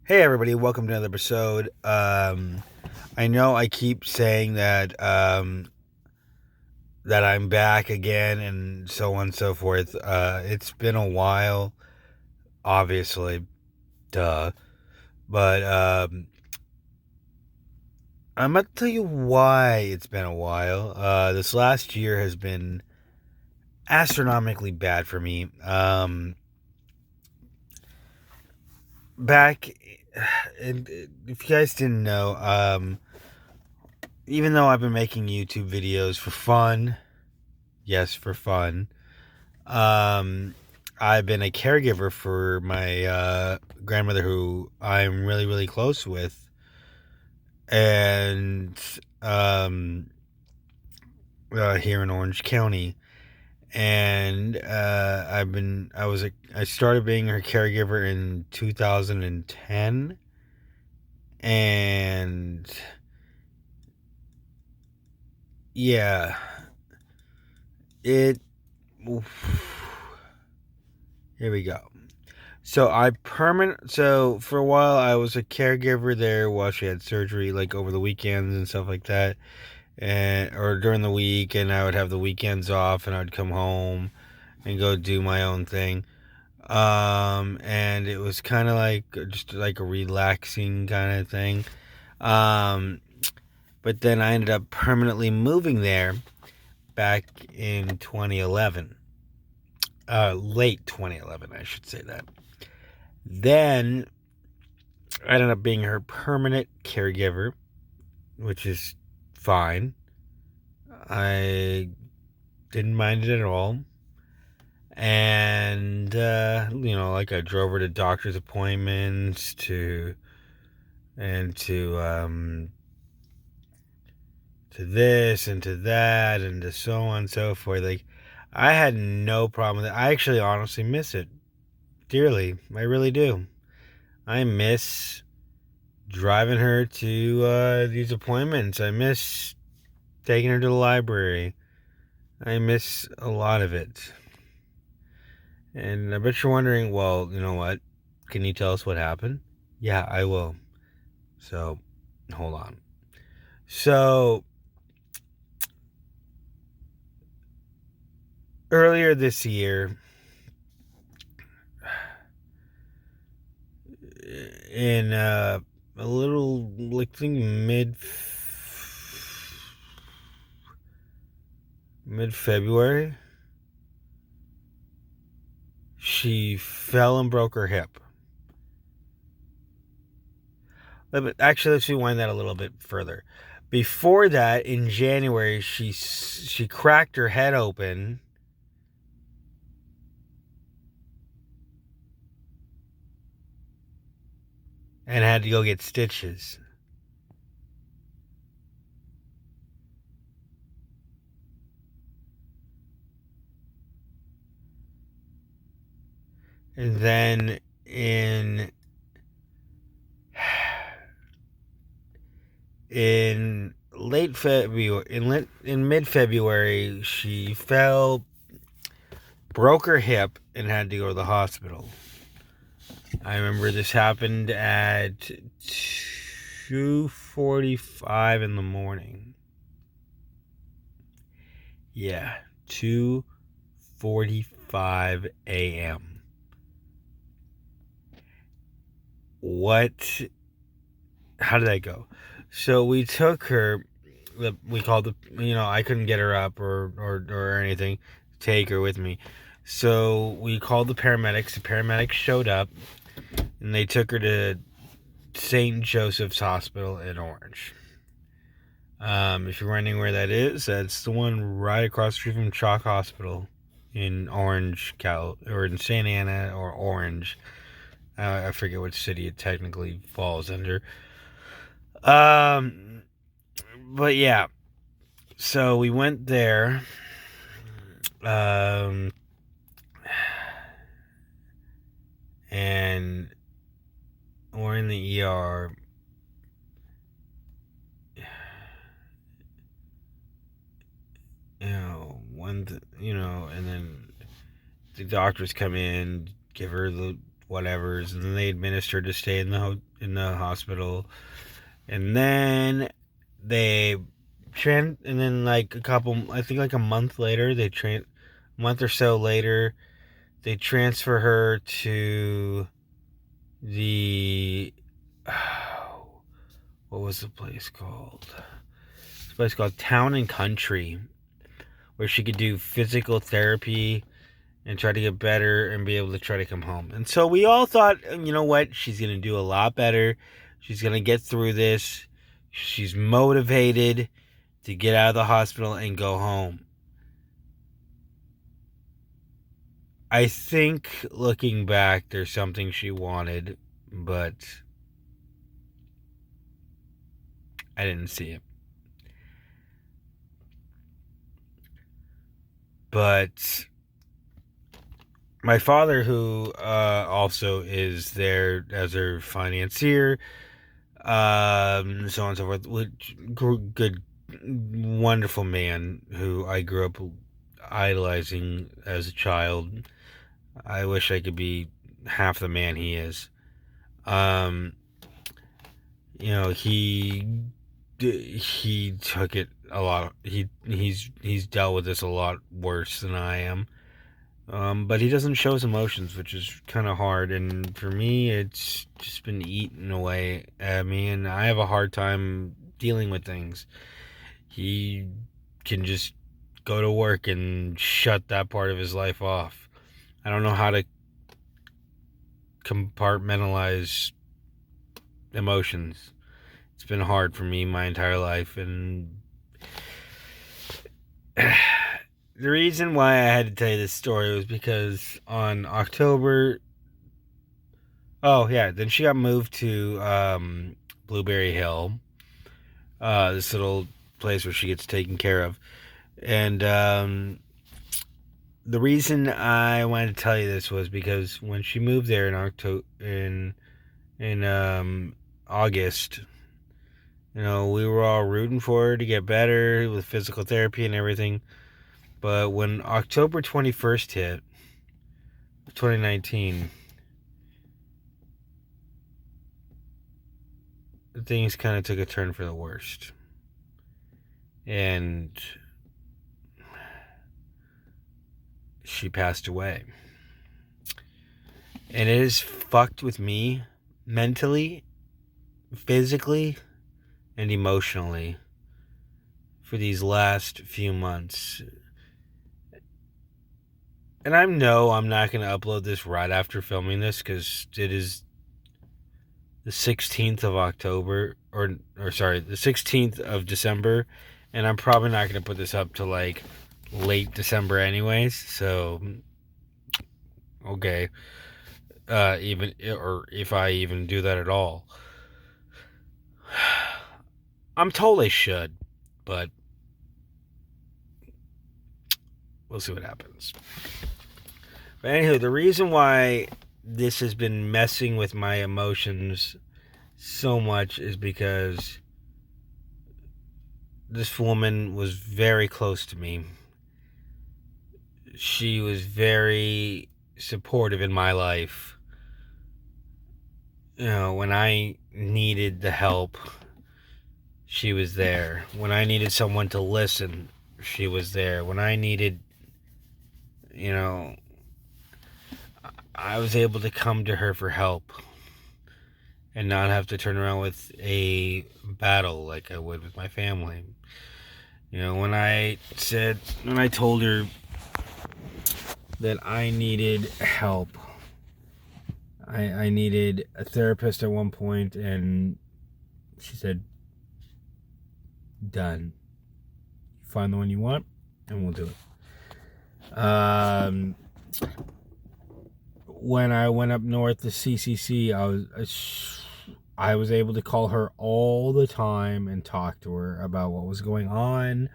Hey everybody, welcome to another episode. I know I keep saying that I'm back again and so on and so forth. It's been a while, obviously, duh. But I'm gonna tell you why it's been a while. This last year has been astronomically bad for me. Back, and if you guys didn't know, even though I've been making YouTube videos for fun, yes, for fun. Um, I've been a caregiver for my grandmother, who I'm really, really close with, and um, here in Orange County. And I started being her caregiver in 2010, and yeah, it. Here we go. So for a while I was a caregiver there while she had surgery, like over the weekends and stuff like that, and or during the week, and I would have the weekends off, and I'd come home and go do my own thing. And it was kind of like just like a relaxing kind of thing. Um, but then I ended up permanently moving there back in 2011. Late 2011, I should say that. Then I ended up being her permanent caregiver, which is fine. I didn't mind it at all. And, like I drove her to doctor's appointments to this and to that and to so on and so forth. Like, I had no problem with it. I actually honestly miss it dearly. I really do. I miss driving her to these appointments. I miss taking her to the library. I miss a lot of it. And I bet you're wondering, well, you know what? Can you tell us what happened? Yeah, I will. So, hold on. So, earlier this year, in a little, like, I think mid February, she fell and broke her hip. Actually, let's rewind that a little bit further. Before that, in January, she cracked her head open and had to go get stitches. And then in late February, in mid February, she fell, broke her hip, and had to go to the hospital. I remember this happened at 2:45 in the morning. Yeah, 2:45 a.m. What? How did that go? So we took her. We called I couldn't get her up or anything. Take her with me. So we called the paramedics. The paramedics showed up, and they took her to St. Joseph's Hospital in Orange. If you're wondering where that is, that's the one right across the street from Chalk Hospital in Orange, or in Santa Ana or Orange. I forget which city it technically falls under. Um, but yeah, so we went there. Um, and we're in the ER. And then the doctors come in, give her the whatevers, and then they administered to stay in the hospital, and then they and then like I think like a month later, a month or so later, they transfer her to the what was the place called? It's a place called Town and Country, where she could do physical therapy and try to get better and be able to try to come home. And so we all thought, you know what, she's going to do a lot better. She's going to get through this. She's motivated to get out of the hospital and go home. I think looking back, there's something she wanted, but I didn't see it. But my father, who also is there as her financier, so on and so forth, good, wonderful man who I grew up idolizing as a child. I wish I could be half the man he is. He took it a lot. He's dealt with this a lot worse than I am. But he doesn't show his emotions, which is kind of hard. And for me, it's just been eaten away at me, and I have a hard time dealing with things. He can just go to work and shut that part of his life off. I don't know how to compartmentalize emotions. It's been hard for me my entire life, and the reason why I had to tell you this story was because on October... then she got moved to Blueberry Hill, this little place where she gets taken care of. And the reason I wanted to tell you this was because when she moved there in August, we were all rooting for her to get better with physical therapy and everything. But when October 21st hit, 2019, things kind of took a turn for the worst. And she passed away. And it has fucked with me mentally, physically, and emotionally for these last few months. And I'm not going to upload this right after filming this, because it is the 16th of October, the 16th of December, and I'm probably not going to put this up till like late December anyways, so okay, even, or if I even do that at all. I'm told I should, but we'll see what happens. But anyway, the reason why this has been messing with my emotions so much is because this woman was very close to me. She was very supportive in my life. When I needed the help, she was there. When I needed someone to listen, she was there. When I needed, I was able to come to her for help and not have to turn around with a battle like I would with my family. When I told her that I needed help, I needed a therapist at one point, and she said, done. Find the one you want, and we'll do it. When I went up north to CCC, I was able to call her all the time and talk to her about what was going on,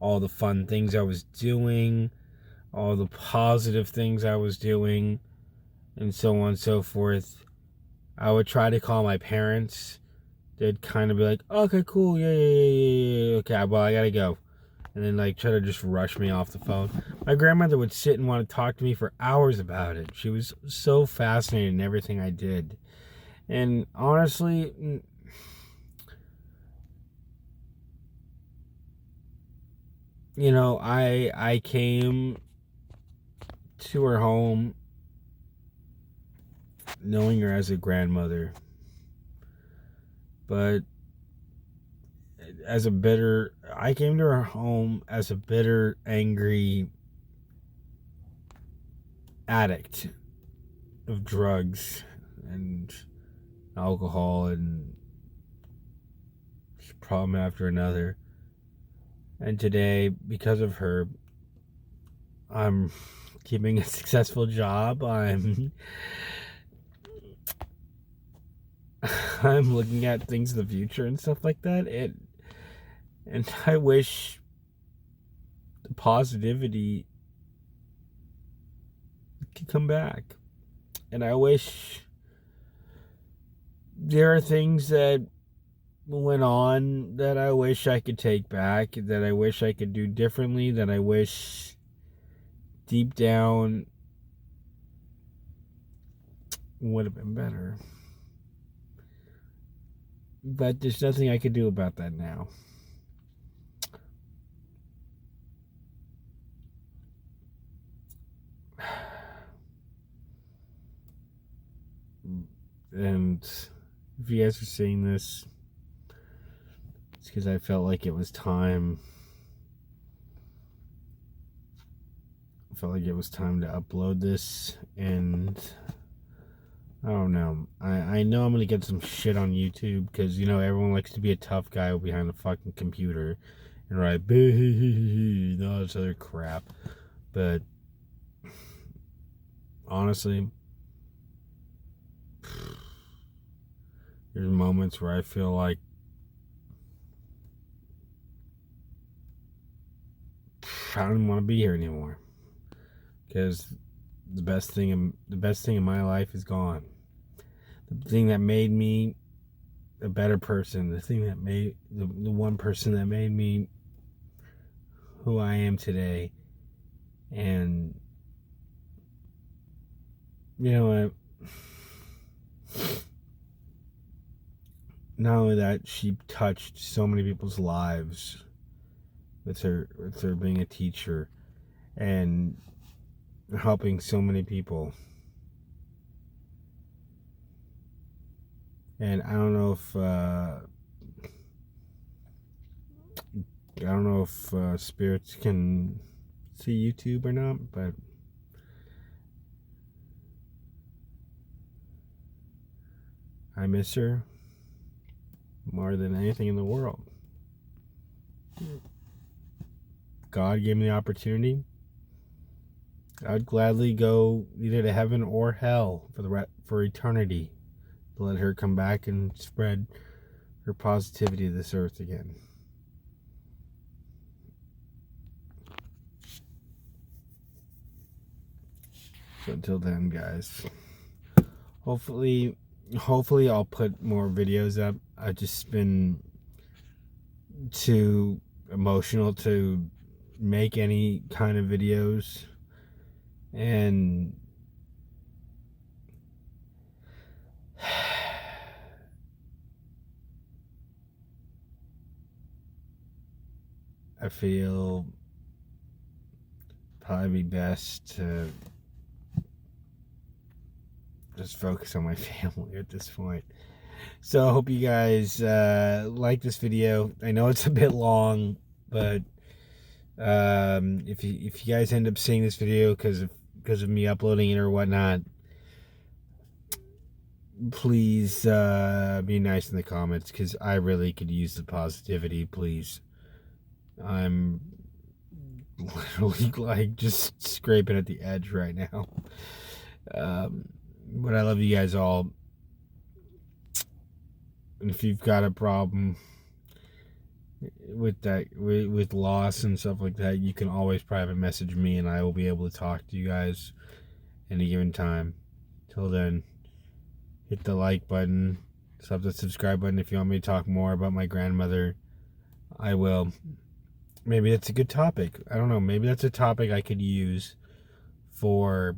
all the fun things I was doing, all the positive things I was doing, and so on and so forth. I would try to call my parents. They'd kind of be like, okay, cool, yeah, okay, well, I gotta go. and then like try to just rush me off the phone. My grandmother would sit and want to talk to me for hours about it. She was so fascinated in everything I did. And honestly, you know, I came to her home knowing her as a grandmother, but I came to her home as a bitter, angry addict of drugs and alcohol and problem after another. And today, because of her, I'm keeping a successful job. I'm looking at things in the future and stuff like that. And I wish the positivity could come back. And I wish there are things that went on that I wish I could take back, that I wish I could do differently, that I wish deep down would have been better. But there's nothing I could do about that now. And if you guys are seeing this, it's because I felt like it was time. I felt like it was time to upload this, and I don't know. I know I'm gonna get some shit on YouTube because, you know, everyone likes to be a tough guy behind a fucking computer and write boo, all this other crap. But honestly, there's moments where I feel like I don't even want to be here anymore, because the best thing in my life is gone. The thing that made me a better person, the thing that made the one person that made me who I am today. And you know what? Not only that, she touched so many people's lives with her being a teacher and helping so many people. And I don't know if spirits can see YouTube or not, but I miss her more than anything in the world. God gave me the opportunity. I'd gladly go either to heaven or hell for eternity to let her come back and spread her positivity to this earth again. So until then, guys, hopefully I'll put more videos up. I've just been too emotional to make any kind of videos, and I feel probably be best to just focus on my family at this point. So I hope you guys like this video. I know it's a bit long, but if you guys end up seeing this video because of me uploading it or whatnot, please be nice in the comments, because I really could use the positivity. Please, I'm literally like just scraping at the edge right now. But I love you guys all. And if you've got a problem with that, with loss and stuff like that, you can always private message me, and I will be able to talk to you guys any given time. Till then, hit the like button, the subscribe button if you want me to talk more about my grandmother. I will. maybe that's a good topic. I don't know. Maybe that's a topic I could use for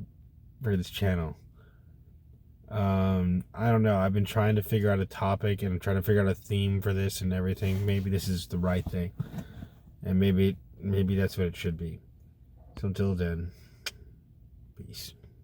this channel. I don't know. I've been trying to figure out a topic and trying to figure out a theme for this and everything. Maybe this is the right thing, and maybe that's what it should be. So until then, peace.